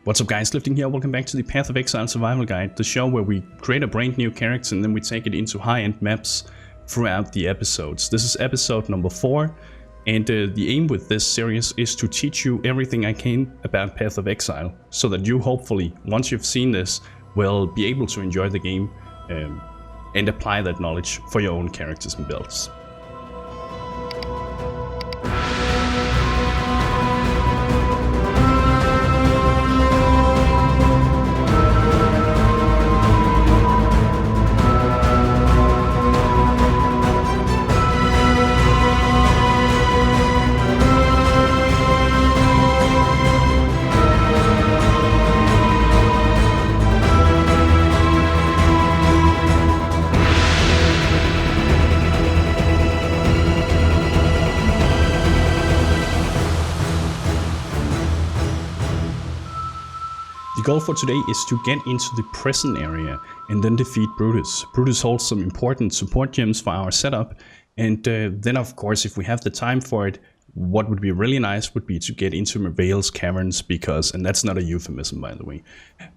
What's up guys, Lifting here, welcome back to the Path of Exile Survival Guide, the show where we create a brand new character and then we take it into high-end maps throughout the episodes. This is episode number 4, and the aim with this series is to teach you everything I can about Path of Exile, so that you hopefully, once you've seen this, will be able to enjoy the game and apply that knowledge for your own characters and builds. The goal for today is to get into the prison area and then defeat Brutus. Brutus holds some important support gems for our setup, and then of course if we have the time for it, what would be really nice would be to get into Merveil's caverns, because, and that's not a euphemism by the way,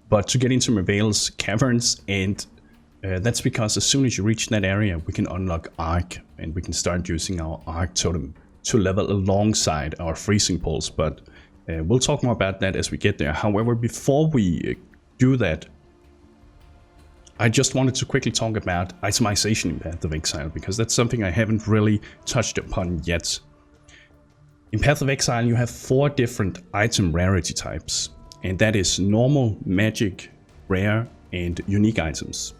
but to get into Merveil's caverns, and that's because as soon as you reach that area we can unlock Arc and we can start using our Arc Totem to level alongside our freezing pulse, but we'll talk more about that as we get there. However, before we do that, I just wanted to quickly talk about itemization in Path of Exile, because that's something I haven't really touched upon yet. In Path of Exile you have 4 different item rarity types, and that is normal, magic, rare, and unique items.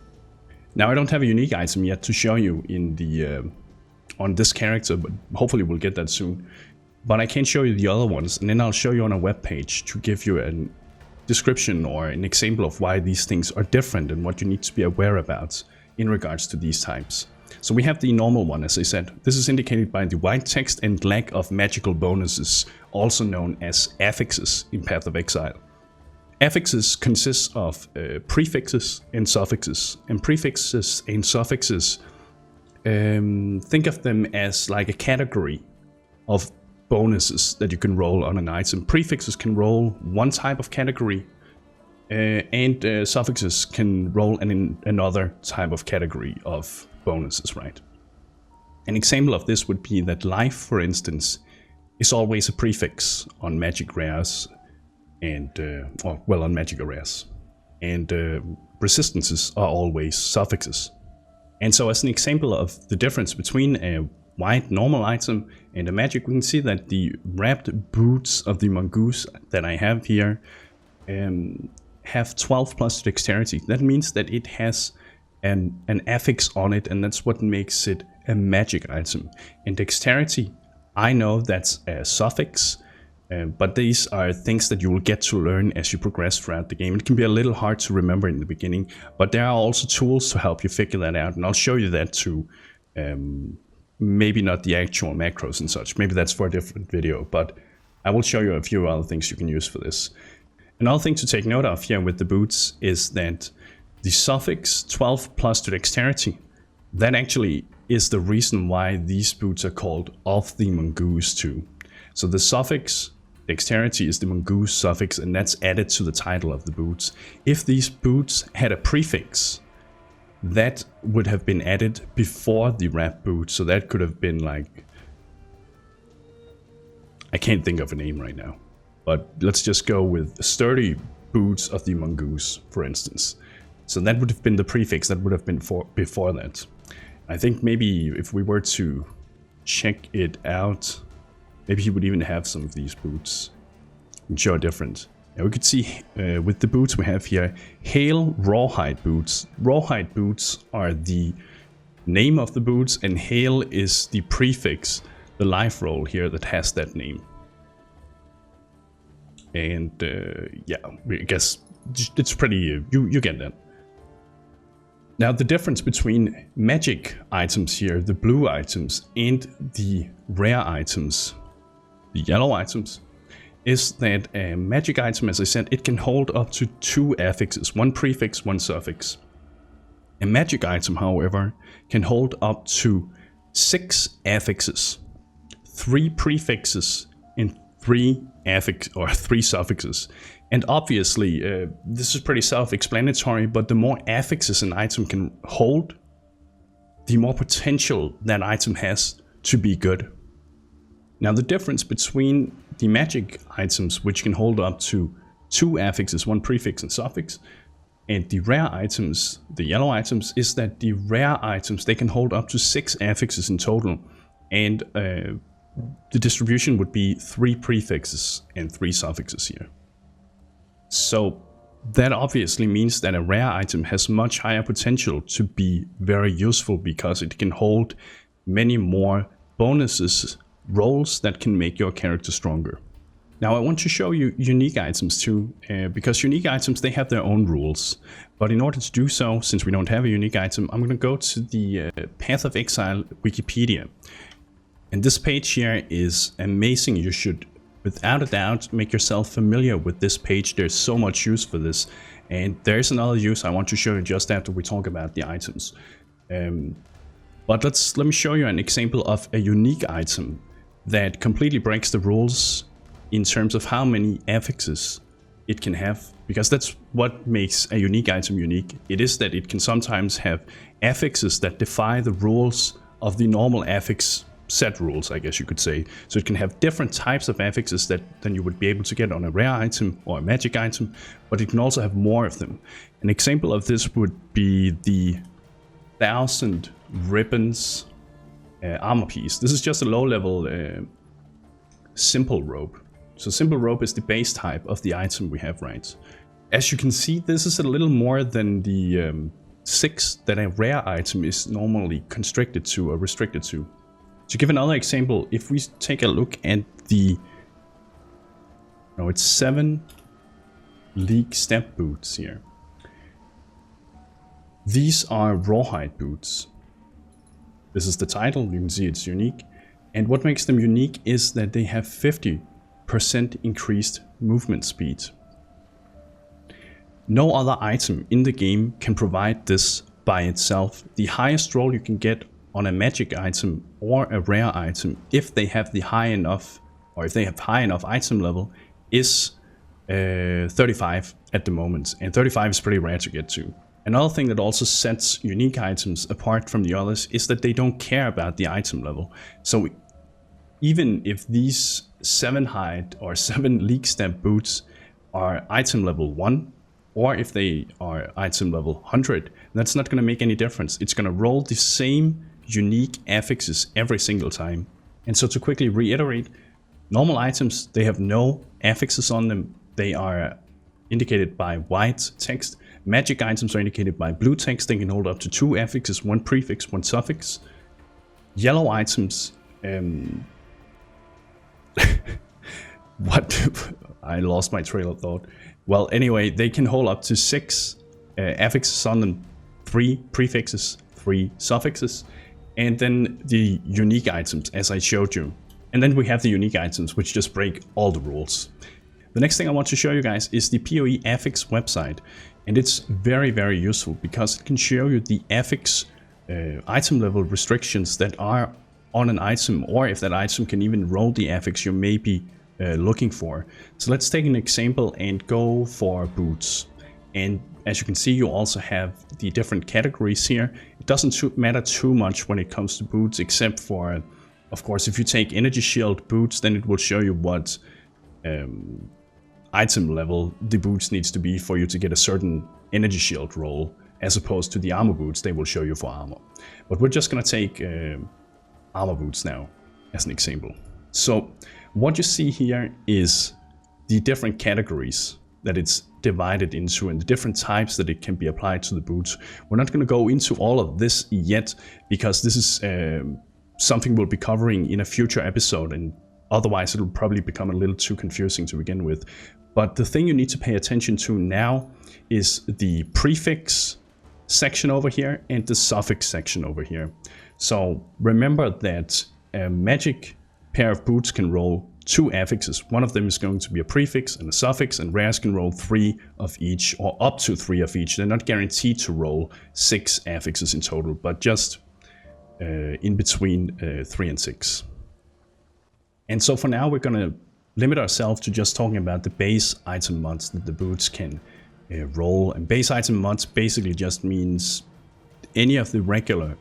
Now I don't have a unique item yet to show you in the on this character, but hopefully we'll get that soon. But I can show you the other ones, and then I'll show you on a web page to give you a description or an example of why these things are different and what you need to be aware about in regards to these types. So we have the normal one, as I said. This is indicated by the white text and lack of magical bonuses, also known as affixes in Path of Exile. Affixes consist of prefixes and suffixes, and prefixes and suffixes, think of them as like a category of bonuses that you can roll on an item. Prefixes can roll one type of category, and suffixes can roll another type of category of bonuses, right? An example of this would be that life, for instance, is always a prefix on magic rares, and on magic rares, and resistances are always suffixes. And so as an example of the difference between a white normal item and a magic, we can see that the wrapped boots of the mongoose that I have here have 12 plus dexterity. That means that it has an affix on it, and that's what makes it a magic item. And dexterity, I know that's a suffix, but these are things that you will get to learn as you progress throughout the game. It can be a little hard to remember in the beginning, but there are also tools to help you figure that out, and I'll show you that too. Maybe not the actual macros and such, maybe that's for a different video, but I will show you a few other things you can use for this. Another thing to take note of here with the boots is that the suffix 12 plus to dexterity, that actually is the reason why these boots are called of the mongoose too. So the suffix dexterity is the mongoose suffix, and that's added to the title of the boots. If these boots had a prefix, that would have been added before the wrap boot, so that could have been like, I can't think of a name right now, but let's just go with sturdy boots of the mongoose, for instance. So that would have been the prefix, that would have been before that. I think maybe if we were to check it out, maybe he would even have some of these boots and show a different. Now we could see with the boots we have here, Hail Rawhide boots. Rawhide boots are the name of the boots, and Hail is the prefix, the life roll here that has that name. And yeah, I guess it's pretty, you get that. Now the difference between magic items here, the blue items, and the rare items, the yellow items, is that a magic item, as I said, it can hold up to 2 affixes, 1 prefix, 1 suffix. A magic item, however, can hold up to 6 affixes, 3 prefixes, and 3 suffixes. And obviously, this is pretty self-explanatory, but the more affixes an item can hold, the more potential that item has to be good. Now, the difference between the magic items, which can hold up to 2 affixes, 1 prefix and suffix, and the rare items, the yellow items, is that the rare items, they can hold up to 6 affixes in total, and the distribution would be 3 prefixes and 3 suffixes here. So that obviously means that a rare item has much higher potential to be very useful because it can hold many more bonuses, rolls that can make your character stronger. Now I want to show you unique items too, because unique items, they have their own rules. But in order to do so, since we don't have a unique item, I'm going to go to the Path of Exile Wikipedia. And this page here is amazing. You should, without a doubt, make yourself familiar with this page. There's so much use for this. And there's another use I want to show you just after we talk about the items. But let me show you an example of a unique item that completely breaks the rules in terms of how many affixes it can have, because that's what makes a unique item unique. It is that it can sometimes have affixes that defy the rules of the normal affix set rules, I guess you could say. So it can have different types of affixes than you would be able to get on a rare item or a magic item, but it can also have more of them. An example of this would be the 1000 ribbons armor piece. This is just a low-level simple rope. So simple rope is the base type of the item we have, right? As you can see, this is a little more than the 6 that a rare item is normally constricted to or restricted to. To give another example, if we take a look at the, no, it's 7 League step boots here. These are rawhide boots. This is the title, you can see it's unique. And what makes them unique is that they have 50% increased movement speed. No other item in the game can provide this by itself. The highest roll you can get on a magic item or a rare item, if they have the high enough, or if they have high enough item level, is 35 at the moment, and 35 is pretty rare to get to. Another thing that also sets unique items apart from the others is that they don't care about the item level. So even if these 7 hide or 7 League step boots are item level 1, or if they are item level 100, that's not going to make any difference. It's going to roll the same unique affixes every single time. And so to quickly reiterate, normal items, they have no affixes on them. They are indicated by white text. Magic items are indicated by blue text. They can hold up to 2 affixes, 1 prefix, 1 suffix. Yellow items, what? I lost my trail of thought. Well, anyway, they can hold up to 6 affixes on them, 3 prefixes, 3 suffixes, and then the unique items, as I showed you. And then we have the unique items, which just break all the rules. The next thing I want to show you guys is the PoE Ethics website. And it's very, very useful because it can show you the affix item level restrictions that are on an item, or if that item can even roll the affix you may be looking for. So let's take an example and go for boots. And as you can see, you also have the different categories here. It doesn't matter too much when it comes to boots, except for, of course, if you take energy shield boots, then it will show you what item level the boots needs to be for you to get a certain energy shield roll, as opposed to the armor boots, they will show you for armor. But we're just gonna take armor boots now as an example. So what you see here is the different categories that it's divided into and the different types that it can be applied to the boots. We're not going to go into all of this yet because this is something we'll be covering in a future episode, and otherwise it'll probably become a little too confusing to begin with. But the thing you need to pay attention to now is the prefix section over here and the suffix section over here. So remember that a magic pair of boots can roll 2 affixes. One of them is going to be a prefix and a suffix, and rares can roll 3 of each, or up to 3 of each. They're not guaranteed to roll 6 affixes in total, but just in between 3 and 6. And so for now, we're going to limit ourselves to just talking about the base item mods that the boots can roll. And base item mods basically just means any of the regular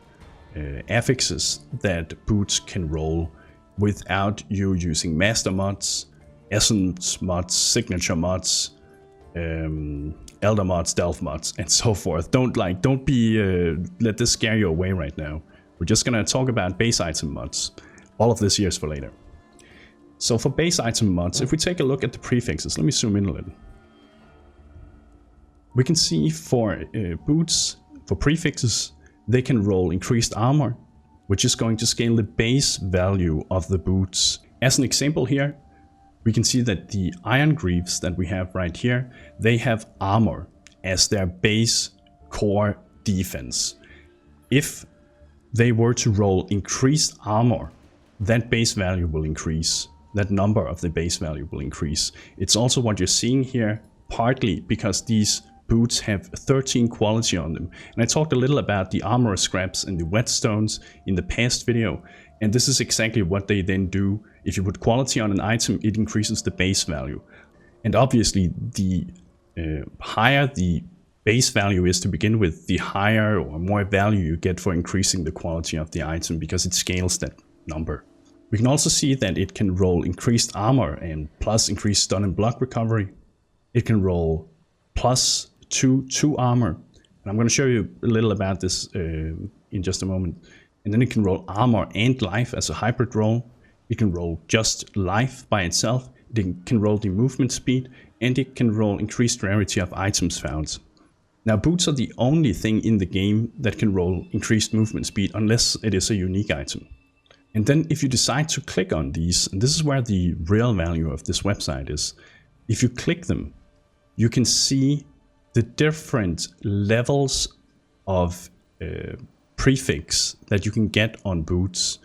affixes that boots can roll without you using master mods, essence mods, signature mods, elder mods, stealth mods, and so forth. Don't be let this scare you away right now. We're just gonna talk about base item mods. All of this here is for later. So for base item mods, if we take a look at the prefixes, let me zoom in a little. We can see for boots, for prefixes, they can roll increased armor, which is going to scale the base value of the boots. As an example here, we can see that the iron greaves that we have right here, they have armor as their base core defense. If they were to roll increased armor, that base value will increase. That number of the base value will increase. It's also what you're seeing here, partly because these boots have 13 quality on them. And I talked a little about the armor scraps and the whetstones in the past video. And this is exactly what they then do. If you put quality on an item, it increases the base value. And obviously, the higher the base value is to begin with, the higher or more value you get for increasing the quality of the item, because it scales that number. We can also see that it can roll increased armor and plus increased stun and block recovery. It can roll plus 2 armor. And I'm going to show you a little about this in just a moment. And then it can roll armor and life as a hybrid roll. It can roll just life by itself. It can roll the movement speed, and it can roll increased rarity of items found. Now, boots are the only thing in the game that can roll increased movement speed unless it is a unique item. And then if you decide to click on these, and this is where the real value of this website is, if you click them, you can see the different levels of prefix that you can get on boots,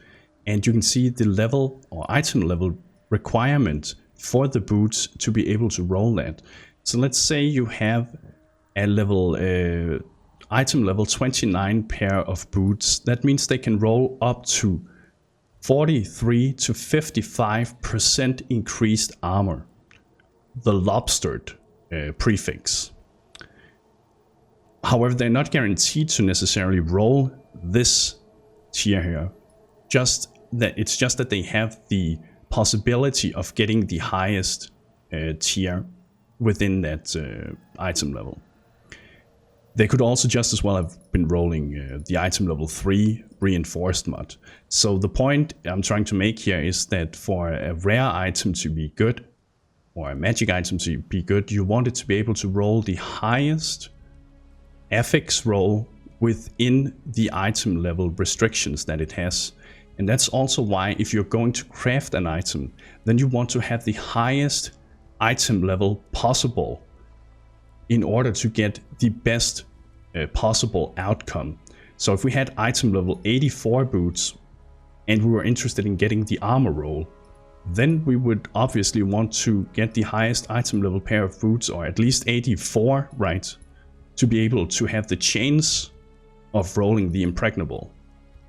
and you can see the level or item level requirement for the boots to be able to roll that. So let's say you have a level item level 29 pair of boots. That means they can roll up to 43 to 55% increased armor, the lobstered prefix. However, they're not guaranteed to necessarily roll this tier here. It's just that they have the possibility of getting the highest tier within that item level. They could also just as well have been rolling the item level 3 reinforced mod. So the point I'm trying to make here is that for a rare item to be good, or a magic item to be good, you want it to be able to roll the highest affix roll within the item level restrictions that it has. And that's also why if you're going to craft an item, then you want to have the highest item level possible in order to get the best possible outcome. So if we had item level 84 boots and we were interested in getting the armor roll, then we would obviously want to get the highest item level pair of boots, or at least 84, right, to be able to have the chance of rolling the impregnable.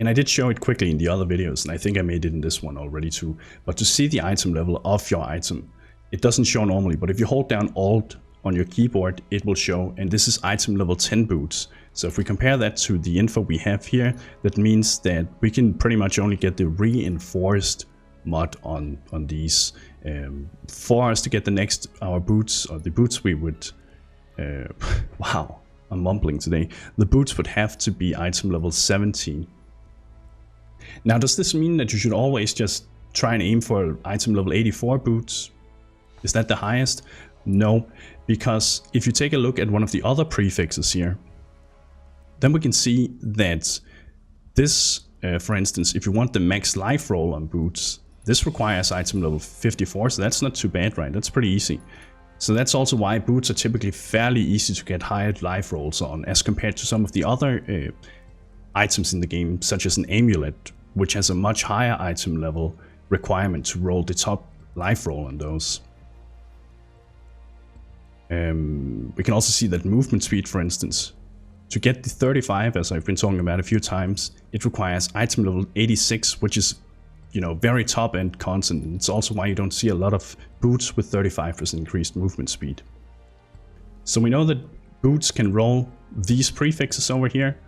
And I did show it quickly in the other videos, and I think I made it in this one already too. But to see the item level of your item, it doesn't show normally, but if you hold down Alt on your keyboard, it will show, and this is item level 10 boots. So if we compare that to the info we have here, that means that we can pretty much only get the reinforced mod on these. For us to get the next, our boots, or the boots we would, wow, I'm mumbling today. The boots would have to be item level 17. Now, does this mean that you should always just try and aim for item level 84 boots? Is that the highest? No, because if you take a look at one of the other prefixes here, then we can see that this, for instance, if you want the max life roll on boots, this requires item level 54, so that's not too bad, right? That's pretty easy. So that's also why boots are typically fairly easy to get higher life rolls on, as compared to some of the other items in the game, such as an amulet, which has a much higher item level requirement to roll the top life roll on those. We can also see that movement speed, for instance, to get the 35, as I've been talking about a few times, it requires item level 86, which is you know, very top-end content. It's also why you don't see a lot of boots with 35% increased movement speed. So we know that boots can roll these prefixes over here,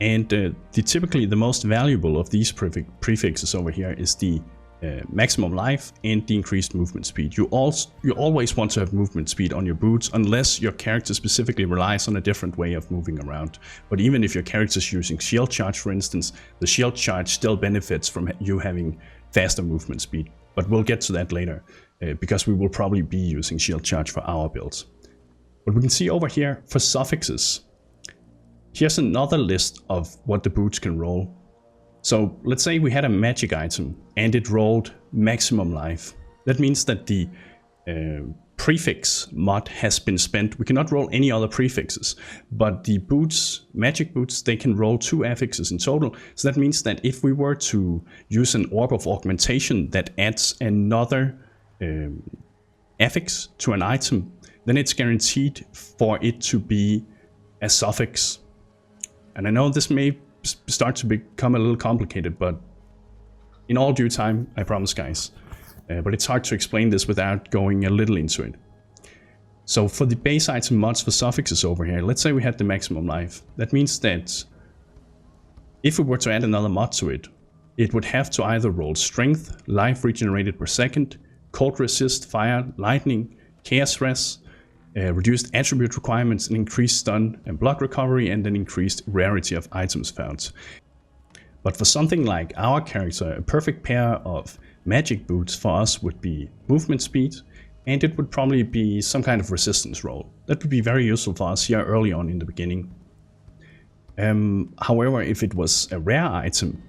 and typically the most valuable of these prefixes over here is the maximum life and the increased movement speed. You always want to have movement speed on your boots, unless your character specifically relies on a different way of moving around. But even if your character is using shield charge, for instance, the shield charge still benefits from you having faster movement speed. But we'll get to that later, because we will probably be using shield charge for our builds. But we can see over here for suffixes, here's another list of what the boots can roll. So let's say we had a magic item and it rolled maximum life. That means that the prefix mod has been spent. We cannot roll any other prefixes, but the boots, magic boots, they can roll 2 affixes in total. So that means that if we were to use an orb of augmentation that adds another affix to an item, then it's guaranteed for it to be a suffix. And I know this may start to become a little complicated, but in all due time, I promise, guys. But it's hard to explain this without going a little into it. So for the base item mods for suffixes over here, let's say we had the maximum life. That means that if we were to add another mod to it, it would have to either roll strength, life regenerated per second, cold resist, fire, lightning, chaos res, reduced attribute requirements, and increased stun and block recovery, and an increased rarity of items found. But for something like our character, a perfect pair of magic boots for us would be movement speed, and it would probably be some kind of resistance roll. That would be very useful for us here early on in the beginning. However, if it was a rare item,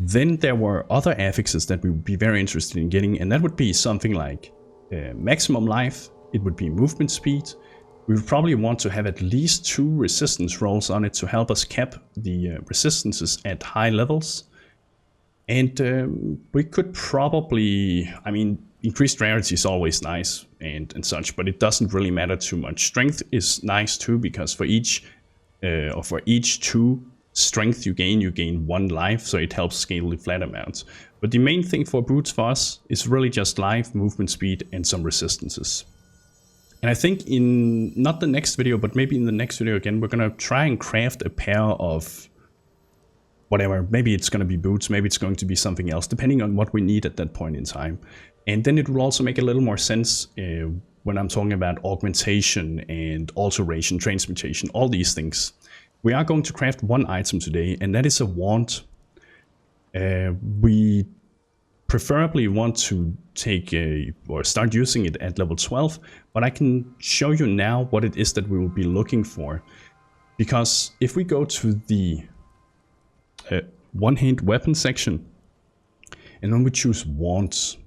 then there were other affixes that we would be very interested in getting, and that would be something like maximum life. It would be movement speed. We would probably want to have at least 2 resistance rolls on it to help us cap the resistances at high levels. And we could probably, I mean, increased rarity is always nice and such, but it doesn't really matter too much. Strength is nice too, because for each 2 strength you gain 1 life, so it helps scale the flat amounts. But the main thing for boots for us is really just life, movement speed, and some resistances. And I think in, not the next video, but maybe in the next video again, we're going to try and craft a pair of whatever. Maybe it's going to be boots, maybe it's going to be something else, depending on what we need at that point in time. And then it will also make a little more sense when I'm talking about augmentation and alteration, transmutation, all these things. We are going to craft 1 item today, and that is a wand. We preferably want to take or start using it at level 12, but I can show you now what it is that we will be looking for. Because if we go to the one-hand weapon section, and then we choose wands.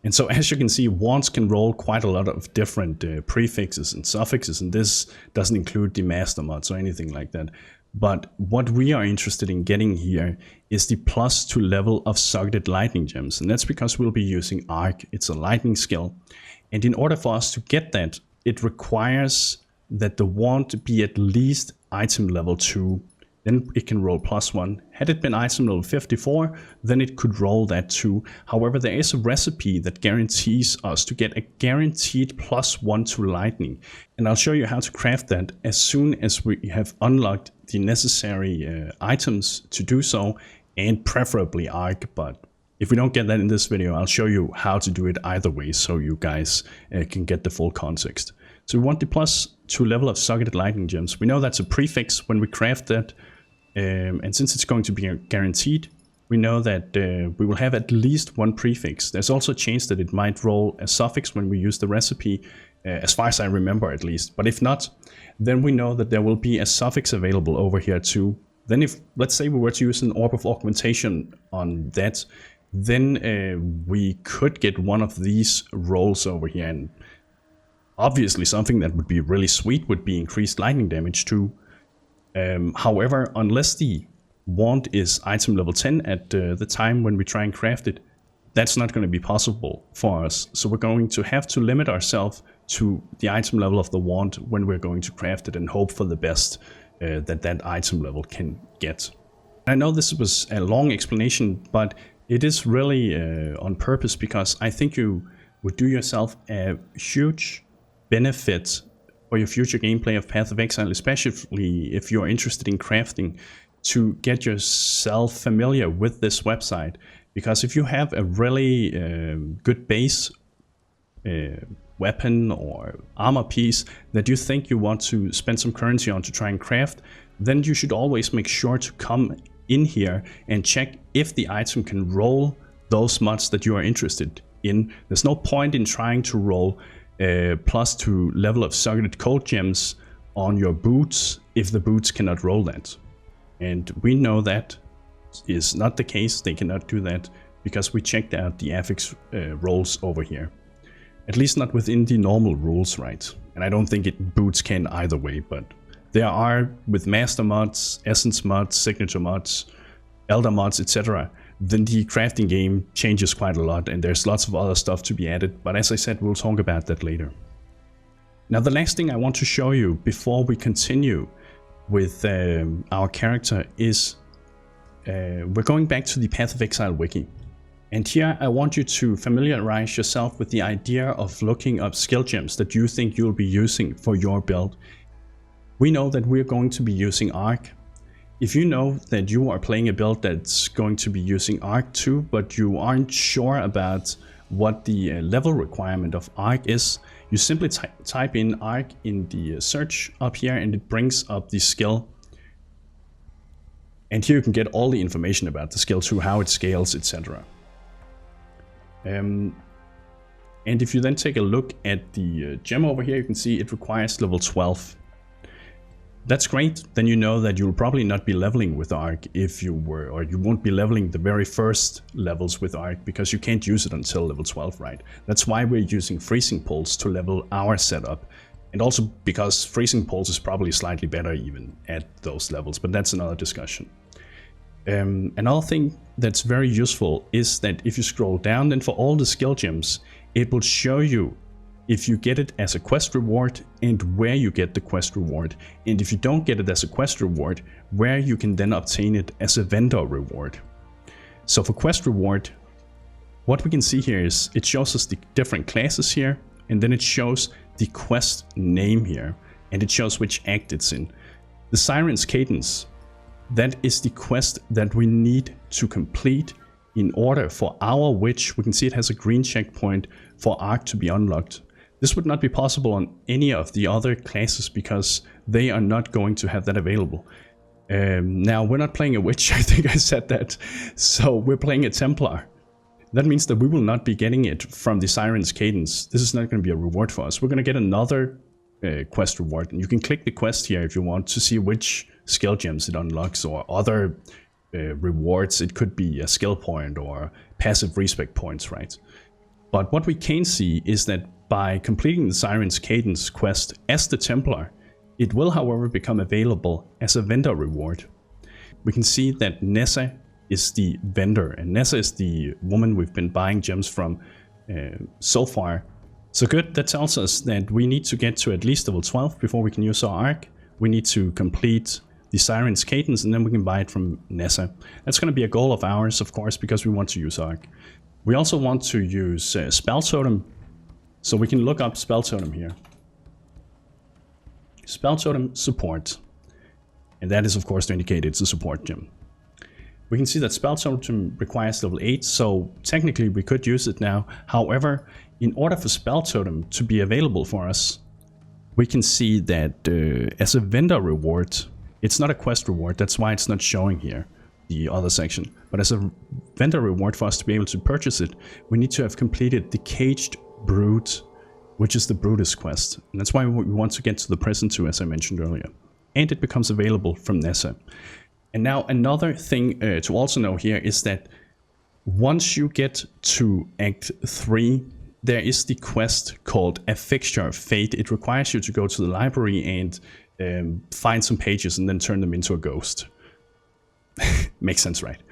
And so as you can see, wands can roll quite a lot of different prefixes and suffixes, and this doesn't include the master mods or anything like that. But what we are interested in getting here is the +2 level of socketed lightning gems, and that's because we'll be using Arc. It's a lightning skill, and in order for us to get that, it requires that the wand be at least item level 2. Then it can roll +1. Had it been item level 54, then it could roll that too. However, there is a recipe that guarantees us to get a guaranteed +1 to lightning. And I'll show you how to craft that as soon as we have unlocked the necessary items to do so, and preferably Arc. But if we don't get that in this video, I'll show you how to do it either way, so you guys can get the full context. So we want the +2 level of socketed lightning gems. We know that's a prefix when we craft that. And since it's going to be guaranteed, we know that we will have at least 1 prefix. There's also a chance that it might roll a suffix when we use the recipe, as far as I remember at least. But if not, then we know that there will be a suffix available over here too. Then if, let's say we were to use an orb of augmentation on that, then we could get one of these rolls over here. And obviously something that would be really sweet would be increased lightning damage too. However, unless the wand is item level 10 at the time when we try and craft it, that's not going to be possible for us. So we're going to have to limit ourselves to the item level of the wand when we're going to craft it, and hope for the best that item level can get. I know this was a long explanation, but It is really on purpose, because I think you would do yourself a huge benefit for your future gameplay of Path of Exile, especially if you're interested in crafting, to get yourself familiar with this website. Because if you have a really good base weapon or armor piece that you think you want to spend some currency on to try and craft, then you should always make sure to come in here and check if the item can roll those mods that you are interested in. There's no point in trying to roll +2 level of socketed cold gems on your boots if the boots cannot roll that. And we know that is not the case. They cannot do that because we checked out the affix rolls over here. At least not within the normal rules, right? And I don't think boots can either way, but there are, with master mods, essence mods, signature mods, elder mods, etc., then the crafting game changes quite a lot, and there's lots of other stuff to be added, but as I said, we'll talk about that later. Now, the last thing I want to show you before we continue with our character is we're going back to the Path of Exile wiki. And here I want you to familiarize yourself with the idea of looking up skill gems that you think you'll be using for your build. We know that we're going to be using Arc. If you know that you are playing a build that's going to be using Arc too, but you aren't sure about what the level requirement of Arc is, you simply type in Arc in the search up here and it brings up the skill. And here you can get all the information about the skill too, how it scales, etc. And if you then take a look at the gem over here, you can see it requires level 12. That's great. Then you know that you'll probably not be leveling with Arc if you were, or you won't be leveling the very first levels with Arc because you can't use it until level 12, right? That's why we're using Freezing Pulse to level our setup. And also because Freezing Pulse is probably slightly better even at those levels, but that's another discussion. Another thing that's very useful is that if you scroll down, then for all the skill gems, it will show you if you get it as a quest reward and where you get the quest reward. And if you don't get it as a quest reward, where you can then obtain it as a vendor reward. So for quest reward, what we can see here is it shows us the different classes here, and then it shows the quest name here, and it shows which act it's in. The Siren's Cadence, that is the quest that we need to complete in order for our witch. We can see it has a green checkpoint for Arc to be unlocked. This would not be possible on any of the other classes because they are not going to have that available. Now, we're not playing a witch, I think I said that. So we're playing a Templar. That means that we will not be getting it from the Siren's Cadence. This is not going to be a reward for us. We're going to get another quest reward. And you can click the quest here if you want to see which skill gems it unlocks or other rewards. It could be a skill point or passive respect points, right? But what we can see is that by completing the Siren's Cadence quest as the Templar, it will, however, become available as a vendor reward. We can see that Nessa is the vendor, and Nessa is the woman we've been buying gems from so far. So good, that tells us that we need to get to at least level 12 before we can use our Arc. We need to complete the Siren's Cadence and then we can buy it from Nessa. That's going to be a goal of ours, of course, because we want to use Arc. We also want to use Spell Totem, so we can look up Spell Totem here. Spell Totem support, and that is of course to indicate it's a support gem. We can see that Spell Totem requires level 8, so technically we could use it now. However, in order for Spell Totem to be available for us, we can see that as a vendor reward, it's not a quest reward, that's why it's not showing here, the other section. But as a vendor reward for us to be able to purchase it, we need to have completed the Caged Brute, which is the Brutus quest. And that's why we want to get to the prison too, as I mentioned earlier. And it becomes available from Nessa. And now another thing to also know here is that once you get to Act 3, there is the quest called Affixes of Fate. It requires you to go to the library and find some pages and then turn them into a ghost. Makes sense, right?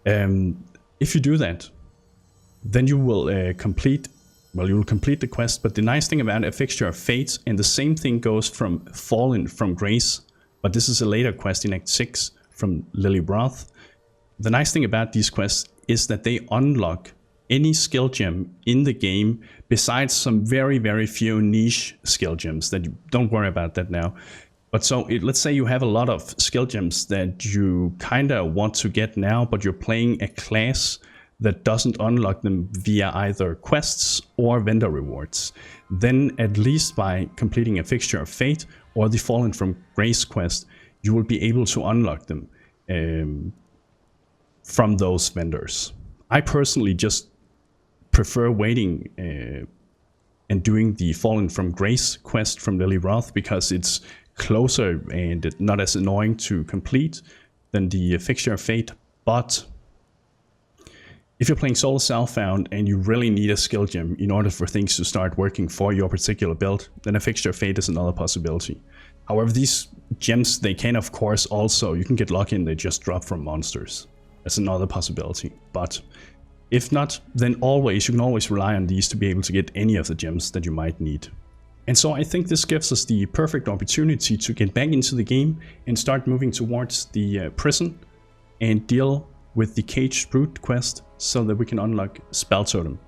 If you do that, then you will complete the quest. But the nice thing about Affixes of Fate, and the same thing goes from Fallen from Grace, but this is a later quest in Act 6 from Lily Broth. the nice thing about these quests is that they unlock any skill gem in the game besides some very few niche skill gems that you don't worry about that now. But so let's say you have a lot of skill gems that you kind of want to get now, but you're playing a class that doesn't unlock them via either quests or vendor rewards. Then at least by completing a Fixture of Fate or the Fallen from Grace quest, you will be able to unlock them from those vendors. I personally just prefer waiting and doing the Fallen from Grace quest from Lily Roth because it's closer and not as annoying to complete than the Fixture of Fate. But if you're playing Soul Self-Found and you really need a skill gem in order for things to start working for your particular build, then a Fixture of Fate is another possibility. However, these gems, they can of course also, you can get lucky and they just drop from monsters. That's another possibility. But if not, then you can always rely on these to be able to get any of the gems that you might need. And so I think this gives us the perfect opportunity to get back into the game and start moving towards the prison and deal with the Caged Brute quest so that we can unlock Spell Totem.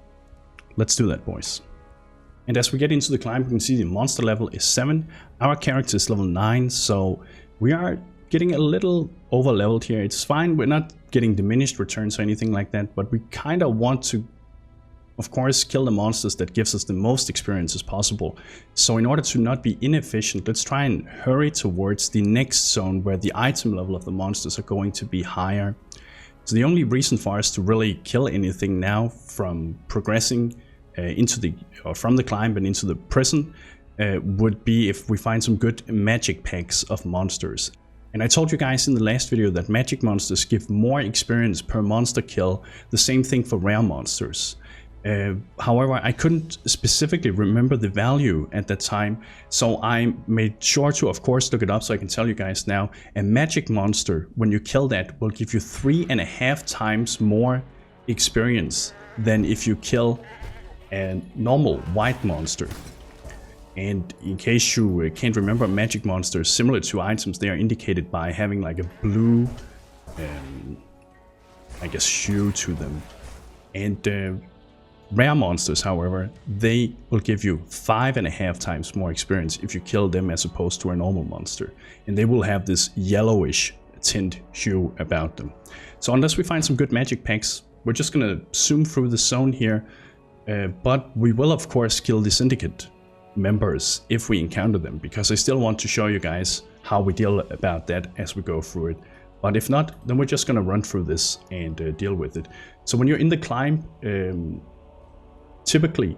Let's do that, boys. And as we get into the climb, we can see the monster level is 7. Our character is level 9, so we are getting a little over leveled here. It's fine, we're not getting diminished returns or anything like that, but we kind of want to, of course, kill the monsters that gives us the most experience as possible. So in order to not be inefficient, let's try and hurry towards the next zone where the item level of the monsters are going to be higher. So the only reason for us to really kill anything now from progressing from the climb and into the prison would be if we find some good magic packs of monsters. And I told you guys in the last video that magic monsters give more experience per monster kill, the same thing for rare monsters. However, I couldn't specifically remember the value at that time, so I made sure to, of course, look it up so I can tell you guys now. A magic monster, when you kill that, will give you 3.5 times more experience than if you kill a normal white monster. And in case you can't remember, magic monsters, similar to items, they are indicated by having like a blue, I guess, hue to them. And rare monsters, however, they will give you 5.5 times more experience if you kill them as opposed to a normal monster. And they will have this yellowish tint hue about them. So unless we find some good magic packs, we're just gonna zoom through the zone here. But we will of course kill the Syndicate members if we encounter them, because I still want to show you guys how we deal about that as we go through it. But if not, then we're just gonna run through this and deal with it. So when you're in the climb, typically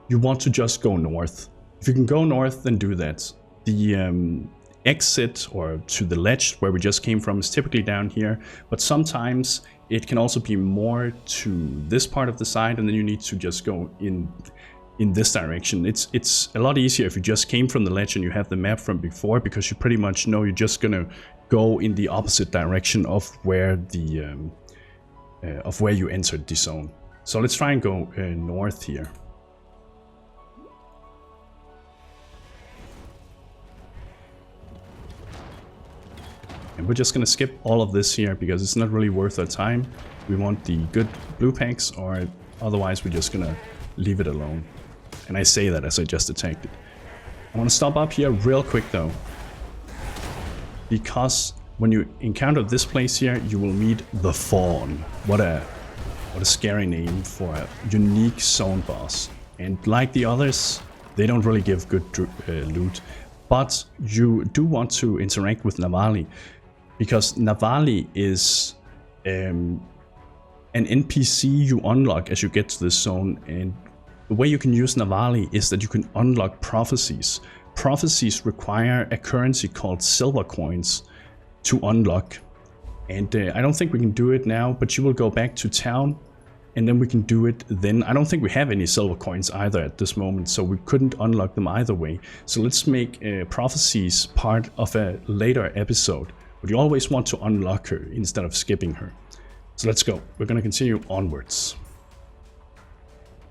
you want to just go north. If you can go north, then do that. The exit or to the ledge where we just came from is typically down here, but sometimes it can also be more to this part of the side, and then you need to just go in this direction. It's a lot easier if you just came from the ledge and you have the map from before, because you pretty much know you're just gonna go in the opposite direction of where the where you entered the zone. So let's try and go north here. And we're just gonna skip all of this here because it's not really worth our time. We want the good blue packs, or otherwise we're just gonna leave it alone. And I say that as I just attacked it. I want to stop up here real quick though, because when you encounter this place here, you will meet the Fawn. What a scary name for a unique zone boss. And like the others, they don't really give good loot. But you do want to interact with Navali, because Navali is an NPC you unlock as you get to this zone. And the way you can use Navali is that you can unlock prophecies. Prophecies require a currency called silver coins to unlock. And I don't think we can do it now, but you will go back to town and then we can do it then. I don't think we have any silver coins either at this moment, so we couldn't unlock them either way. So let's make prophecies part of a later episode. But you always want to unlock her instead of skipping her. So let's go. We're going to continue onwards.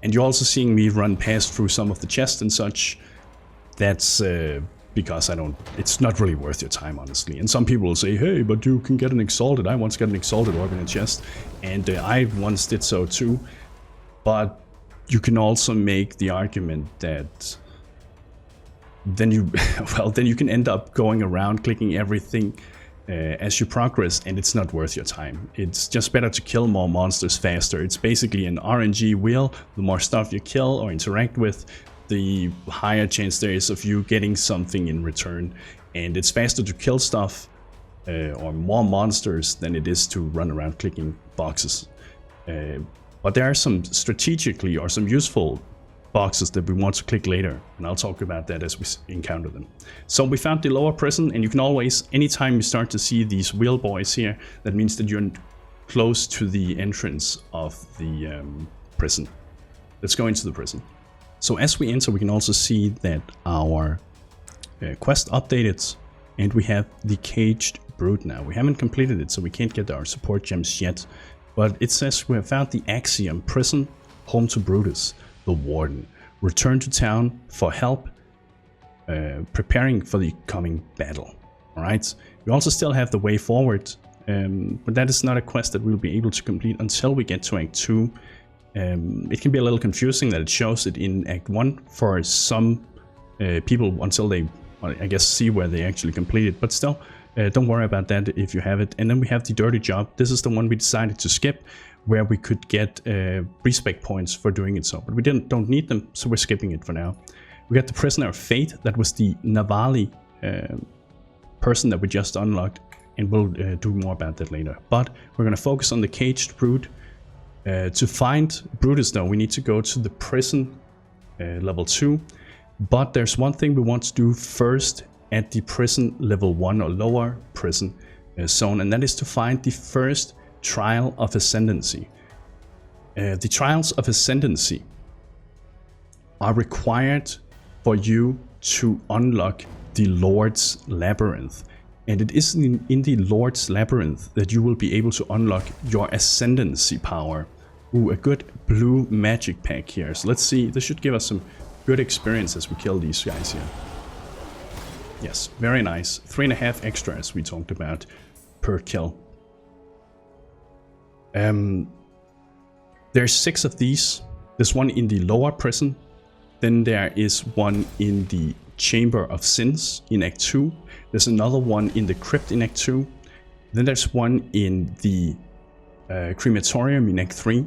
And you're also seeing me run past through some of the chests and such. That's because it's not really worth your time, honestly. And some people will say, hey, but you can get an Exalted. I once got an Exalted Orb in a chest, and I once did so too. But you can also make the argument that then you can end up going around clicking everything as you progress, and it's not worth your time. It's just better to kill more monsters faster. It's basically an RNG wheel. The more stuff you kill or interact with, the higher chance there is of you getting something in return. And it's faster to kill stuff or more monsters than it is to run around clicking boxes. But there are some strategically or some useful boxes that we want to click later, and I'll talk about that as we encounter them. So we found the lower prison, and you can always, anytime you start to see these wheel boys here, that means that you're close to the entrance of the prison. Let's go into the prison. So as we enter, we can also see that our quest updated, and we have the Caged Brute now. We haven't completed it, so we can't get our support gems yet, but it says we have found the Axiom Prison, home to Brutus the Warden. Return to town for help, preparing for the coming battle. Alright, we also still have the way forward, but that is not a quest that we'll be able to complete until we get to Act 2. It can be a little confusing that it shows it in Act 1 for some people until they, I guess, see where they actually complete it, but still, don't worry about that if you have it. And then we have the Dirty Job. This is the one we decided to skip, where we could get respec points for doing it so, but we don't need them, so we're skipping it for now. We got the Prisoner of Fate. That was the Navali person that we just unlocked, and we'll do more about that later. But we're going to focus on the Caged Brute. To find Brutus, though, we need to go to the prison level 2, but there's one thing we want to do first at the prison level 1 or lower prison zone, and that is to find the first Trial of Ascendancy. The Trials of Ascendancy are required for you to unlock the Lord's Labyrinth, and it is in the Lord's Labyrinth that you will be able to unlock your Ascendancy power. Ooh, a good blue magic pack here. So let's see, this should give us some good experience as we kill these guys here. Yes, very nice. 3.5 extra, as we talked about, per kill. There's 6 of these. There's one in the lower prison. Then there is one in the Chamber of Sins in Act 2. There's another one in the Crypt in Act 2. Then there's one in the Crematorium in Act 3.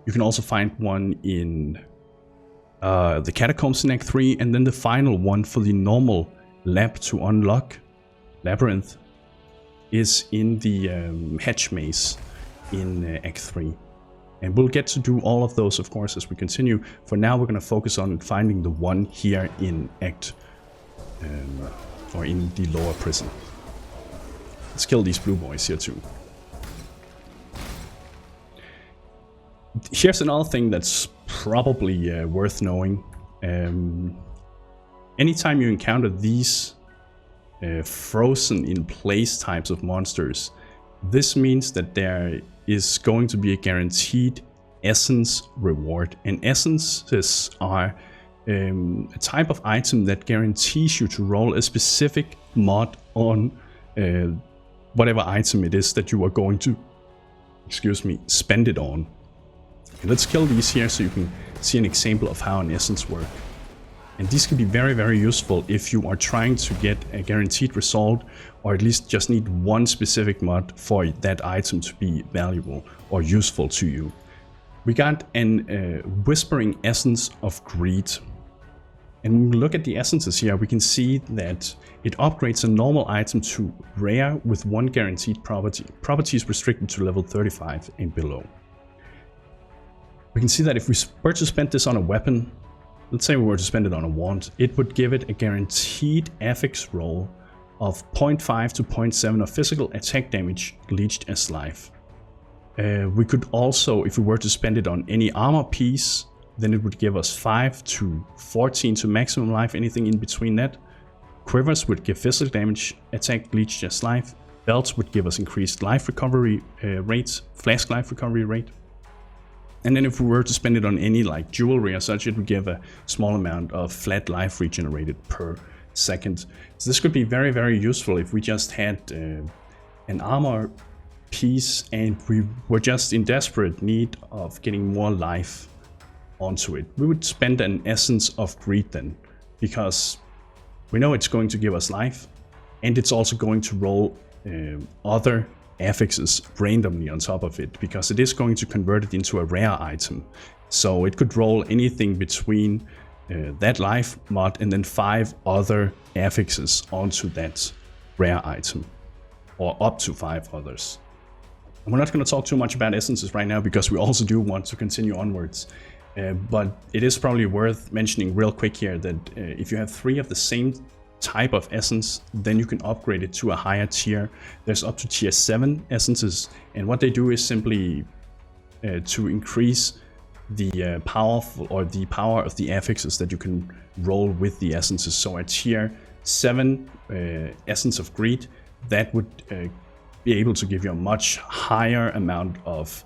You can also find one in the Catacombs in Act 3. And then the final one for the normal lab to unlock, Labyrinth, is in the Hedge Maze in Act 3. And we'll get to do all of those, of course, as we continue. For now, we're going to focus on finding the one here in Act, or in the lower prison. Let's kill these blue boys here too. Here's another thing that's probably worth knowing. Anytime you encounter these frozen in place types of monsters, this means that there is going to be a guaranteed essence reward. And essences are a type of item that guarantees you to roll a specific mod on whatever item it is that you are going to, spend it on. Okay, let's kill these here so you can see an example of how an essence works. And these can be very, very useful if you are trying to get a guaranteed result, or at least just need one specific mod for that item to be valuable or useful to you. We got an Whispering Essence of Greed. And when we look at the essences here, we can see that it upgrades a normal item to rare with one guaranteed property. Property is restricted to level 35 and below. We can see that if we were to spend this on a weapon, let's say we were to spend it on a wand, it would give it a guaranteed affix roll of 0.5 to 0.7 of physical attack damage leached as life. We could also, if we were to spend it on any armor piece, then it would give us 5 to 14 to maximum life, anything in between that. Quivers would give physical damage, attack leached as life. Belts would give us increased life recovery rates, flask life recovery rate. And then if we were to spend it on any like jewelry or such, it would give a small amount of flat life regenerated per second. So this could be very, very useful if we just had an armor piece and we were just in desperate need of getting more life onto it. We would spend an essence of greed then, because we know it's going to give us life, and it's also going to roll other affixes randomly on top of it, because it is going to convert it into a rare item. So it could roll anything between that life mod and then 5 other affixes onto that rare item, or up to 5 others. And we're not going to talk too much about essences right now, because we also do want to continue onwards. But it is probably worth mentioning real quick here that if you have 3 of the same type of essence, then you can upgrade it to a higher tier. There's up to tier 7 essences, and what they do is simply to increase the power of the affixes that you can roll with the essences. So a tier 7 essence of greed, that would be able to give you a much higher amount of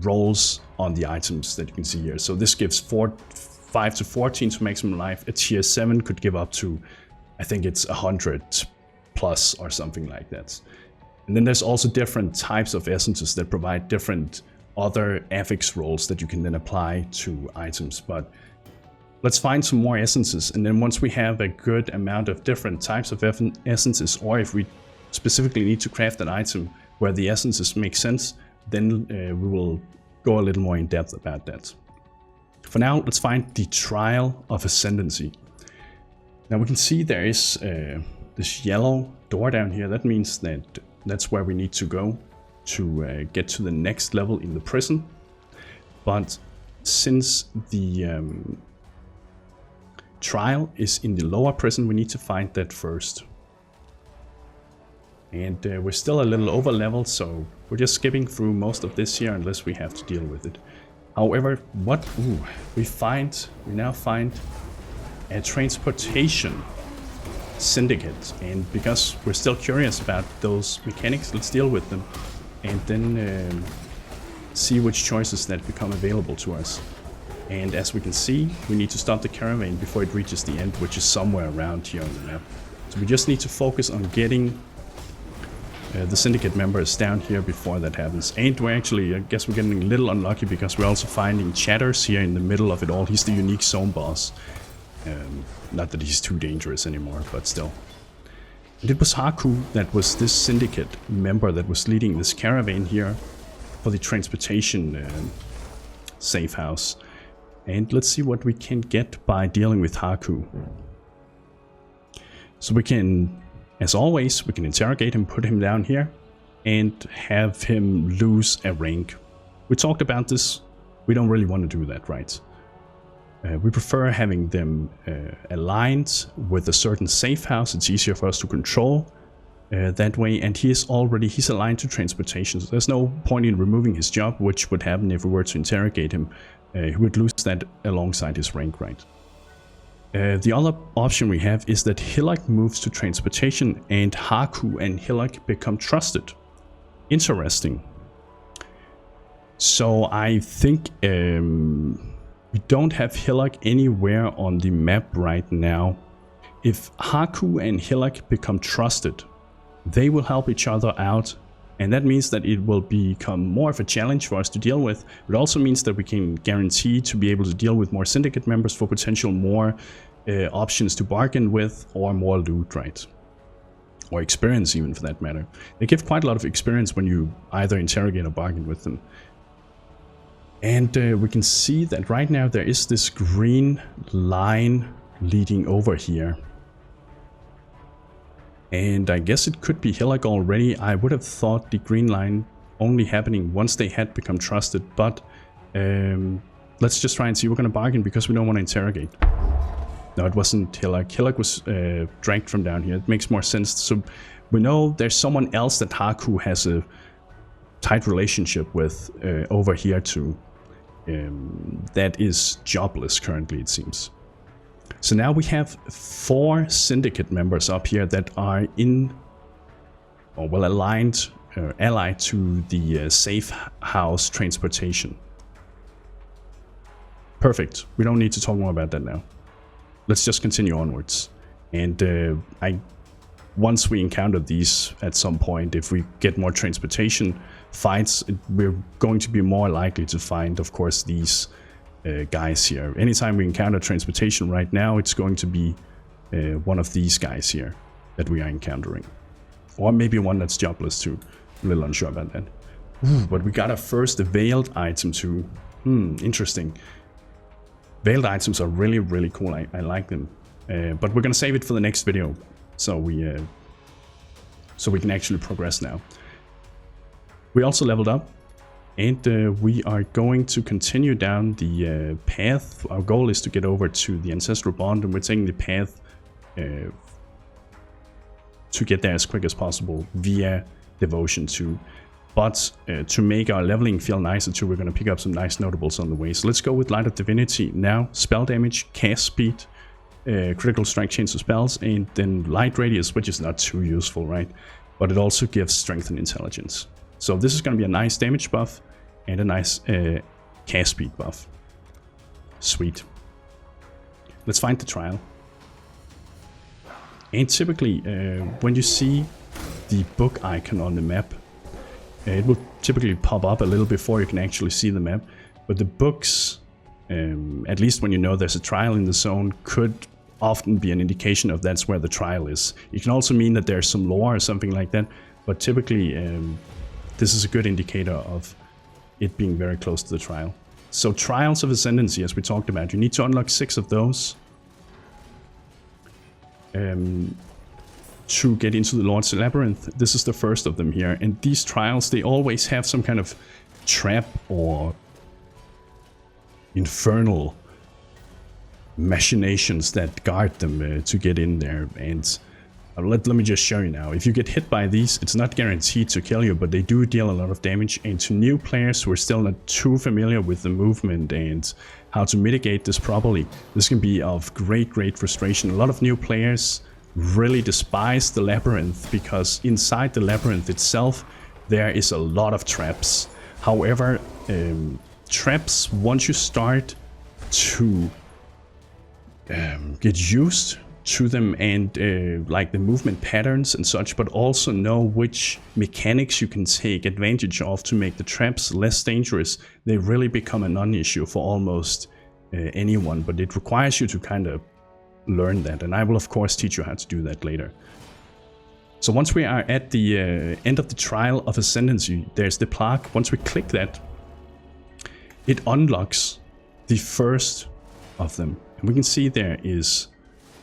rolls on the items that you can see here. So this gives 5 to 14 to maximum life. A tier 7 could give up to, I think it's 100 plus or something like that. And then there's also different types of essences that provide different other affix rolls that you can then apply to items. But let's find some more essences, and then once we have a good amount of different types of essences, or if we specifically need to craft an item where the essences make sense, then we will go a little more in depth about that. For now, let's find the Trial of Ascendancy. Now we can see there is this yellow door down here. That means that that's where we need to go to get to the next level in the prison. But since the trial is in the lower prison, we need to find that first. And we're still a little over leveled, so we're just skipping through most of this here unless we have to deal with it. However, we now find a transportation syndicate, and because we're still curious about those mechanics, let's deal with them and then see which choices that become available to us. And as we can see, we need to stop the caravan before it reaches the end, which is somewhere around here on the map. So we just need to focus on getting the syndicate members down here before that happens. And we're actually, I guess we're getting a little unlucky because we're also finding Chatters here in the middle of it all. He's the unique zone boss. Not that he's too dangerous anymore, but still. And it was Haku that was this syndicate member that was leading this caravan here for the transportation safe house. And let's see what we can get by dealing with Haku. So we can, as always, we can interrogate him, put him down here, and have him lose a rank. We talked about this. We don't really want to do that, right? We prefer having them aligned with a certain safe house. It's easier for us to control that way, and he's aligned to transportation, so there's no point in removing his job, which would happen if we were to interrogate him. He would lose that alongside his rank, right? The other option we have is that Hillock moves to transportation and Haku and Hillock become trusted. Interesting. So I think we don't have Hillock anywhere on the map right now. If Haku and Hillock become trusted, they will help each other out, and that means that it will become more of a challenge for us to deal with. It also means that we can guarantee to be able to deal with more syndicate members for potential more options to bargain with, or more loot, right? Or experience even, for that matter. They give quite a lot of experience when you either interrogate or bargain with them. And we can see that right now there is this green line leading over here. And I guess it could be Hillock already. I would have thought the green line only happening once they had become trusted, but let's just try and see. We're going to bargain because we don't want to interrogate. No, it wasn't Hillock. Hillock was dragged from down here. It makes more sense. So we know there's someone else that Haku has a tight relationship with over here too. That is jobless currently, it seems. So now we have 4 syndicate members up here that are aligned, allied to the safe house transportation. Perfect. We don't need to talk more about that now. Let's just continue onwards. And once we encounter these at some point, if we get more transportation fights, we're going to be more likely to find, of course, these guys here. Anytime we encounter transportation right now, it's going to be one of these guys here that we are encountering. Or maybe one that's jobless too. A little unsure about that. Ooh, but we got our first veiled item too. Interesting. Veiled items are really, really cool. I like them. But we're gonna save it for the next video, so we can actually progress now. We also leveled up, and we are going to continue down the path. Our goal is to get over to the Ancestral Bond, and we're taking the path to get there as quick as possible via Devotion 2. But to make our leveling feel nicer too, we're going to pick up some nice notables on the way. So let's go with Light of Divinity now. Spell damage, cast speed, critical strike change to spells, and then light radius, which is not too useful, right? But it also gives strength and intelligence. So this is going to be a nice damage buff and a nice cast speed buff. Sweet. Let's find the trial. And typically, when you see the book icon on the map, it will typically pop up a little before you can actually see the map. But the books, at least when you know there's a trial in the zone, could often be an indication of that's where the trial is. It can also mean that there's some lore or something like that, but typically this is a good indicator of it being very close to the trial. So Trials of Ascendancy, as we talked about, you need to unlock 6 of those to get into the Lord's Labyrinth. This is the first of them here, and these trials, they always have some kind of trap or infernal machinations that guard them to get in there. And let me just show you now. If you get hit by these, it's not guaranteed to kill you, but they do deal a lot of damage. And to new players who are still not too familiar with the movement and how to mitigate this properly, this can be of great frustration. A lot of new players really despise the labyrinth because inside the labyrinth itself there is a lot of traps. However, traps, once you start to get used to them and like the movement patterns and such, but also know which mechanics you can take advantage of to make the traps less dangerous, they really become a non-issue for almost anyone. But it requires you to kind of learn that, and I will of course teach you how to do that later. So once we are at the end of the Trial of Ascendancy, there's the plaque. Once we click that, it unlocks the first of them, and we can see there is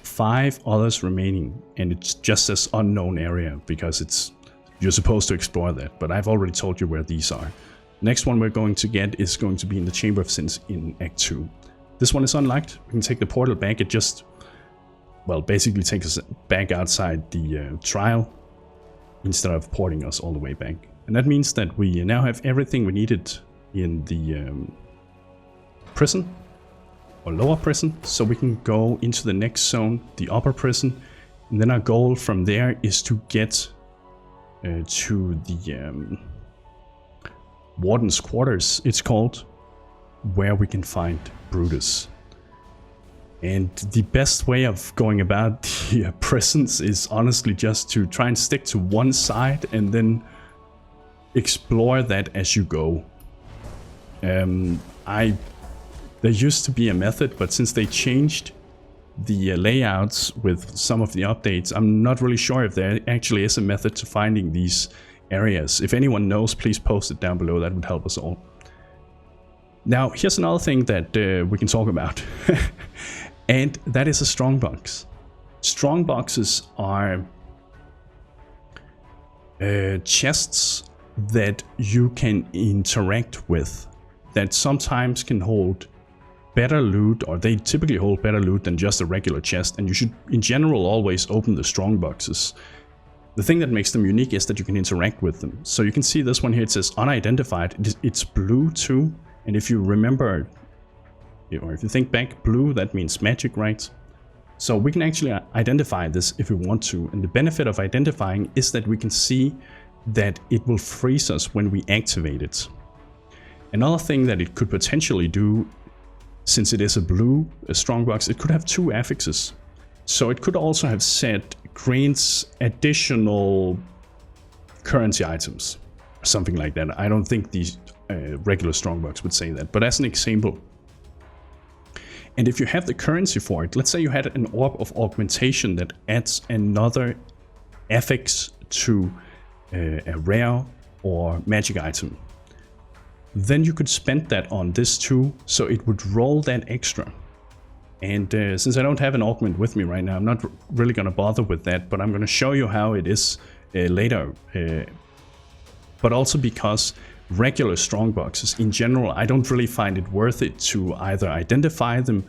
5 others remaining, and it just says unknown area because you're supposed to explore that, but I've already told you where these are. Next one we're going to get is going to be in the Chamber of Sins in Act 2. This one is unlocked. We can take the portal back. It just, well, basically takes us back outside the trial instead of porting us all the way back. And that means that we now have everything we needed in the prison, or lower prison, so we can go into the next zone, the upper prison. And then our goal from there is to get to the Warden's Quarters, it's called, where we can find Brutus. And the best way of going about the prisons is honestly just to try and stick to one side and then explore that as you go. There used to be a method, but since they changed the layouts with some of the updates, I'm not really sure if there actually is a method to finding these areas. If anyone knows, please post it down below. That would help us all. Now, here's another thing that we can talk about. And that is a strongbox. Strongboxes are chests that you can interact with that sometimes can hold better loot, or they typically hold better loot than just a regular chest, and you should in general always open the strongboxes. The thing that makes them unique is that you can interact with them. So you can see this one here, it says unidentified. It's blue too, and if you remember, or if you think back, blue, that means magic, right? So we can actually identify this if we want to, and the benefit of identifying is that we can see that it will freeze us when we activate it. Another thing that it could potentially do, since it is a blue strongbox, it could have 2 affixes. So it could also have said grants additional currency items, or something like that. I don't think the regular Strongbox would say that, but as an example. And if you have the currency for it, let's say you had an orb of augmentation that adds another affix to a rare or magic item, then you could spend that on this too, so it would roll that extra. And since I don't have an augment with me right now, I'm not really going to bother with that, but I'm going to show you how it is later. But also because regular strongboxes in general, I don't really find it worth it to either identify them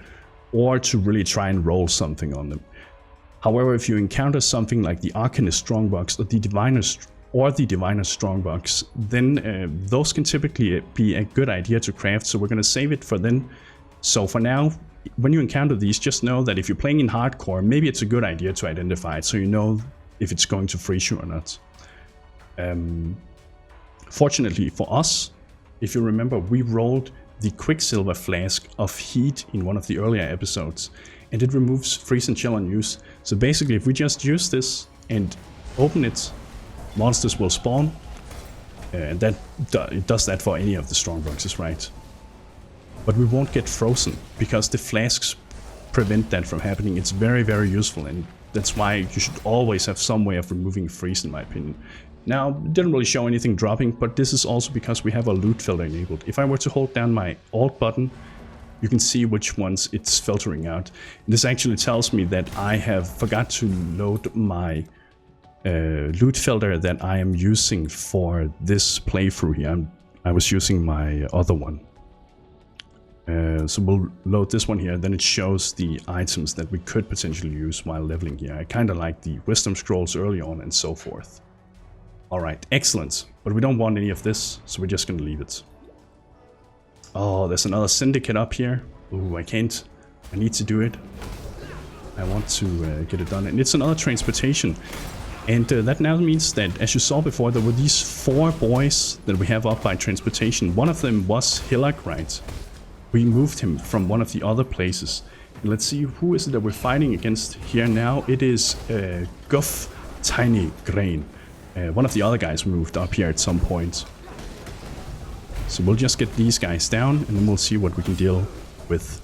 or to really try and roll something on them. However, if you encounter something like the Arcanist Strongbox or the Diviner Strongbox, then those can typically be a good idea to craft, so we're going to save it for then. So for now, when you encounter these, just know that if you're playing in hardcore, maybe it's a good idea to identify it so you know if it's going to freeze you or not. Fortunately for us, if you remember, we rolled the Quicksilver Flask of Heat in one of the earlier episodes, and it removes freeze and chill on use. So basically, if we just use this and open it, monsters will spawn, and it does that for any of the strongboxes, right? But we won't get frozen, because the flasks prevent that from happening. It's very, very useful, and that's why you should always have some way of removing freeze, in my opinion. Now, it didn't really show anything dropping, but this is also because we have our loot filter enabled. If I were to hold down my Alt button, you can see which ones it's filtering out. This actually tells me that I have forgot to load my loot filter that I am using for this playthrough here. I was using my other one. So we'll load this one here, then it shows the items that we could potentially use while leveling here. I kind of like the wisdom scrolls early on and so forth. Alright, excellent. But we don't want any of this, so we're just going to leave it. Oh, there's another syndicate up here. Ooh, I can't. I need to do it. I want to get it done. And it's another transportation. And that now means that, as you saw before, there were these 4 boys that we have up by transportation. One of them was Hillock, right? We moved him from one of the other places. And let's see, who is it that we're fighting against here now? It is Guff Tiny Grain. One of the other guys moved up here at some point. So we'll just get these guys down, and then we'll see what we can deal with.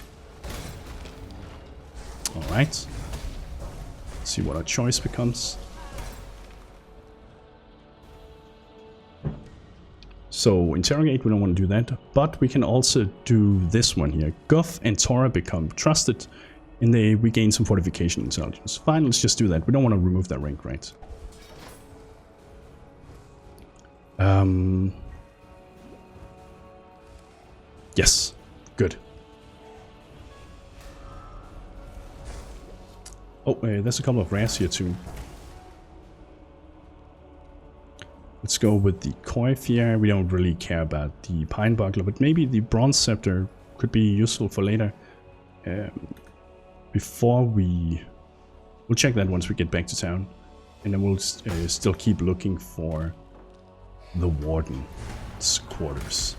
Alright. See what our choice becomes. So, interrogate, we don't want to do that, but we can also do this one here. Guff and Tora become trusted, and they regain some fortification intelligence. Fine, let's just do that. We don't want to remove that rank, right? Yes, good. Oh, there's a couple of rares here too. Let's go with the Coif here. We don't really care about the Pine Buckler, but maybe the Bronze Scepter could be useful for later. We'll check that once we get back to town. And then we'll still keep looking for the Warden's quarters.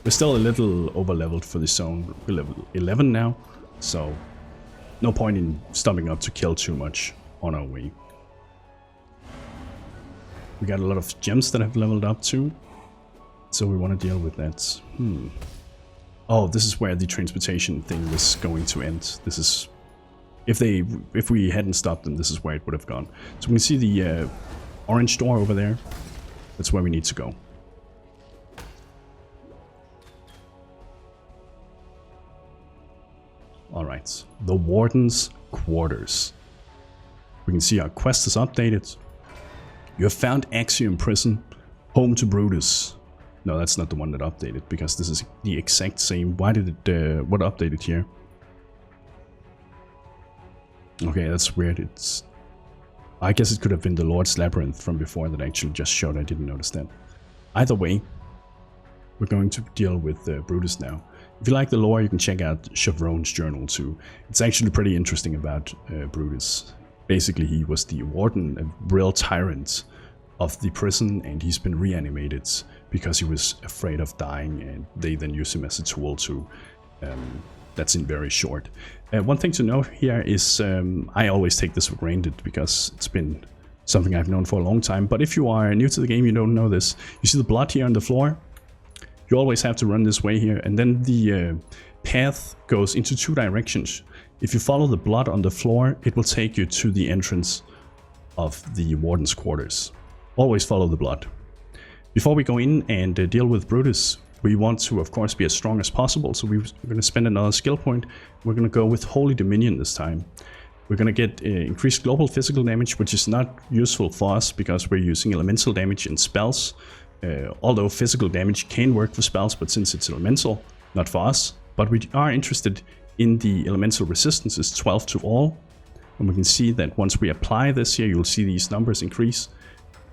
We're still a little over-leveled for this zone. We're level 11 now, so no point in stopping up to kill too much on our way. We got a lot of gems that have leveled up too, so we want to deal with that. Oh, this is where the transportation thing was going to end. This is... If we hadn't stopped them, this is where it would have gone. So we can see the orange door over there. That's where we need to go. Alright, the Warden's quarters. We can see our quest is updated. You have found Axiom Prison, home to Brutus. No, that's not the one that updated, because this is the exact same. Why did it, what updated here? Okay, that's weird. I guess it could have been the Lord's Labyrinth from before that actually just showed. I didn't notice that. Either way, we're going to deal with Brutus now. If you like the lore, you can check out Shavronne's journal too. It's actually pretty interesting about Brutus. Basically, he was the warden, a real tyrant of the prison, and he's been reanimated because he was afraid of dying, and they then use him as a tool to that's in very short. One thing to note here is I always take this for granted because it's been something I've known for a long time. But if you are new to the game, you don't know this. You see the blood here on the floor? You always have to run this way here, and then the path goes into 2 directions. If you follow the blood on the floor, it will take you to the entrance of the Warden's quarters. Always follow the blood. Before we go in and deal with Brutus, we want to, of course, be as strong as possible, so we're going to spend another skill point. We're going to go with Holy Dominion this time. We're going to get increased global physical damage, which is not useful for us because we're using elemental damage and spells. Although physical damage can work for spells, but since it's elemental, not for us. But we are interested in the elemental resistances, 12 to all. And we can see that once we apply this here, you'll see these numbers increase.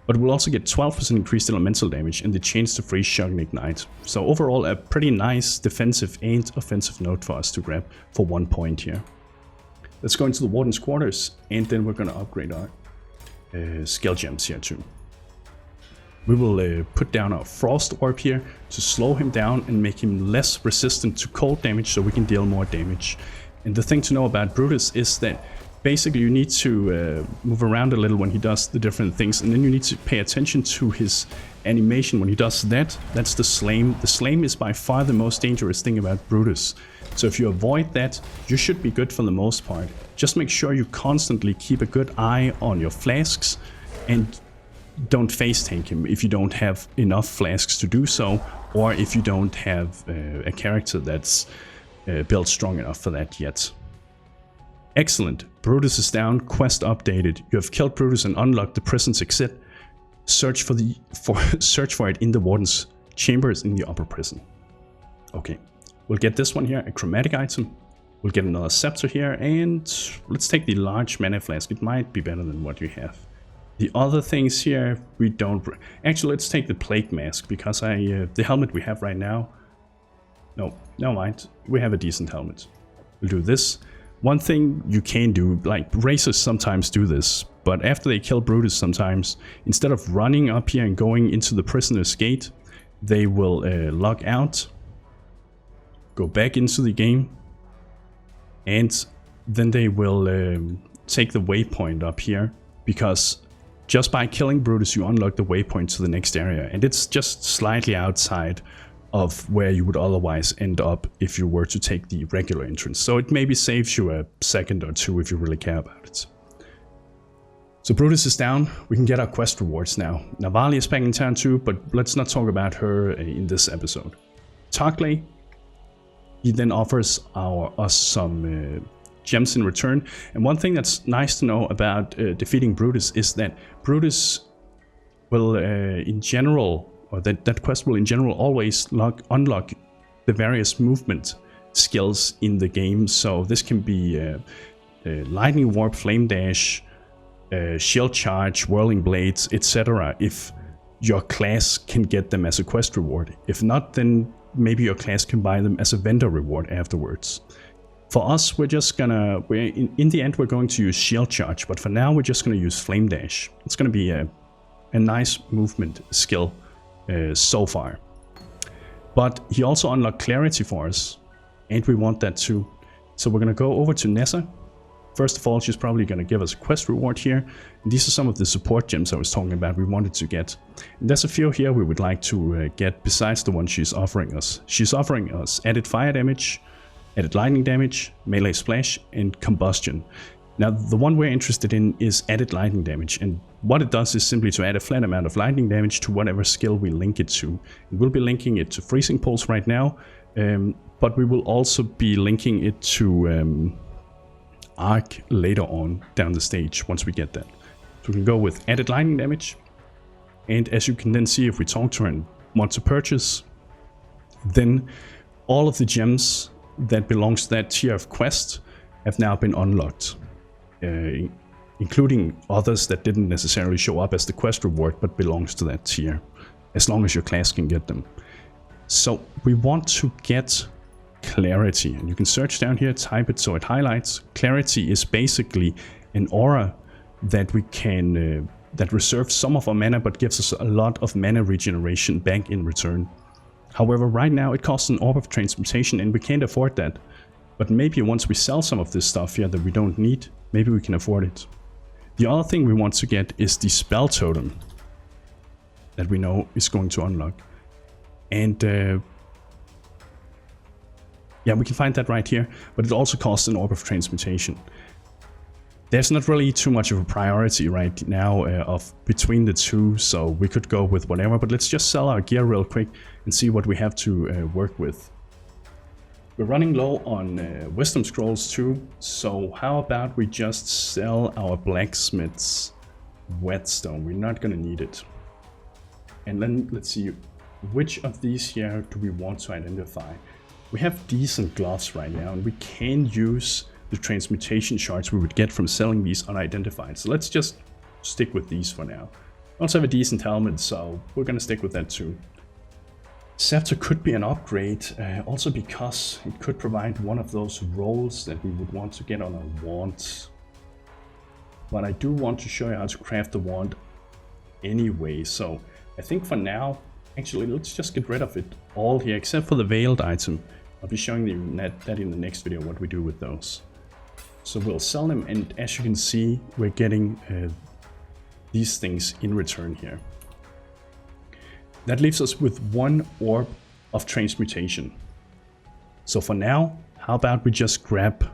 But we'll also get 12% increased elemental damage and the chance to freeze, shock, and ignite. So overall, a pretty nice defensive and offensive note for us to grab for 1 point here. Let's go into the Warden's quarters, and then we're going to upgrade our skill gems here too. We will put down our Frost Orb here to slow him down and make him less resistant to cold damage so we can deal more damage. And the thing to know about Brutus is that basically you need to move around a little when he does the different things, and then you need to pay attention to his animation when he does that. That's the Slame. The Slame is by far the most dangerous thing about Brutus. So if you avoid that, you should be good for the most part. Just make sure you constantly keep a good eye on your flasks and don't face tank him if you don't have enough flasks to do so, or if you don't have a character that's built strong enough for that yet. Excellent. Brutus is down. Quest updated. You have killed Brutus and unlocked the prison's exit. Search for it in the Warden's chambers in the upper prison. Okay, we'll get this one here, a chromatic item. We'll get another scepter here, and let's take the large mana flask. It might be better than what you have. The other things here, we don't... Actually, let's take the Plague Mask, because the helmet we have right now... No, never mind. We have a decent helmet. We'll do this. One thing you can do, like racers sometimes do this, but after they kill Brutus sometimes, instead of running up here and going into the prisoner's gate, they will log out, go back into the game, and then they will take the waypoint up here, because just by killing Brutus you unlock the waypoint to the next area, and it's just slightly outside of where you would otherwise end up if you were to take the regular entrance. So it maybe saves you a second or two if you really care about it. So Brutus is down. We can get our quest rewards now. Navali is back in town too, but let's not talk about her in this episode. Tarkley, he then offers us some gems in return. And one thing that's nice to know about defeating Brutus is that Brutus will in general, or that quest will in general always unlock the various movement skills in the game. So this can be Lightning Warp, Flame Dash, Shield Charge, Whirling Blades, etc. if your class can get them as a quest reward. If not, then maybe your class can buy them as a vendor reward afterwards. For us, we're just gonna... in the end, we're going to use Shield Charge, but for now, we're just gonna use Flame Dash. It's gonna be a nice movement skill so far. But he also unlocked Clarity for us, and we want that too. So we're gonna go over to Nessa. First of all, she's probably gonna give us a quest reward here. And these are some of the support gems I was talking about we wanted to get. And there's a few here we would like to get besides the one she's offering us. She's offering us added fire damage, added lightning damage, melee splash, and combustion. Now the one we're interested in is added lightning damage, and what it does is simply to add a flat amount of lightning damage to whatever skill we link it to. And we'll be linking it to Freezing Pulse right now, but we will also be linking it to Arc later on down the stage once we get that. So we can go with added lightning damage, and as you can then see, if we talk to her and want to purchase, then all of the gems that belongs to that tier of quest have now been unlocked, including others that didn't necessarily show up as the quest reward but belongs to that tier, as long as your class can get them. So we want to get Clarity, and you can search down here, type it so it highlights. Clarity is basically an aura that we can that reserves some of our mana but gives us a lot of mana regeneration back in return. However, right now it costs an Orb of Transmutation and we can't afford that. But maybe once we sell some of this stuff here that we don't need, maybe we can afford it. The other thing we want to get is the spell totem that we know is going to unlock. And yeah, we can find that right here, but it also costs an orb of transmutation. There's not really too much of a priority right now of between the two, so we could go with whatever, but let's just sell our gear real quick and see what we have to work with. We're running low on wisdom scrolls too, so how about we just sell our blacksmith's whetstone? We're not gonna need it. And then let's see, which of these here do we want to identify? We have decent gloves right now, and we can use the transmutation shards we would get from selling these unidentified. So let's just stick with these for now. We also have a decent helmet, so we're gonna stick with that too. Scepter could be an upgrade, also because it could provide one of those rolls that we would want to get on our wand. But I do want to show you how to craft the wand anyway, so I think for now, actually let's just get rid of it all here, except for the veiled item. I'll be showing you that in the next video, what we do with those. So we'll sell them, and as you can see, we're getting these things in return here. That leaves us with 1 orb of transmutation. So for now, how about we just grab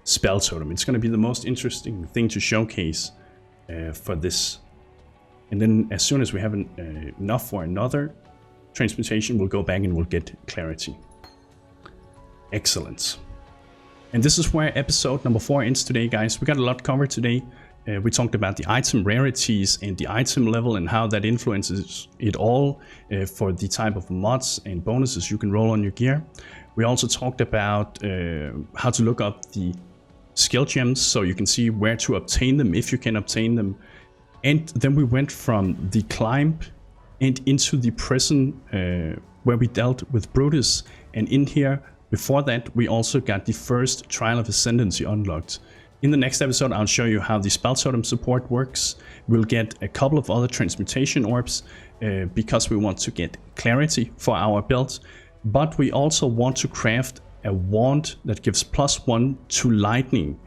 spell totem? It's going to be the most interesting thing to showcase for this. And then as soon as we have enough for another transmutation, we'll go back and we'll get clarity. Excellent. And this is where episode number 4 ends today, guys. We got a lot covered today. We talked about the item rarities and the item level and how that influences it all for the type of mods and bonuses you can roll on your gear. We also talked about how to look up the skill gems so you can see where to obtain them, if you can obtain them. And then we went from the climb and into the prison where we dealt with Brutus. And in here, before that, we also got the first Trial of Ascendancy unlocked. In the next episode, I'll show you how the spell totem support works. We'll get a couple of other transmutation orbs because we want to get clarity for our build. But we also want to craft a wand that gives +1 to lightning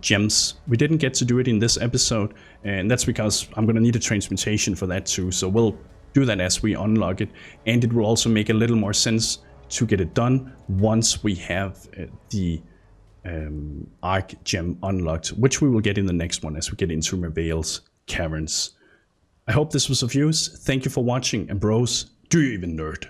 gems. We didn't get to do it in this episode, and that's because I'm going to need a transmutation for that too. So we'll do that as we unlock it, and it will also make a little more sense to get it done once we have the Arc gem unlocked, which we will get in the next one as we get into Merveil's caverns. I hope this was of use. Thank you for watching, and bros, do you even nerd?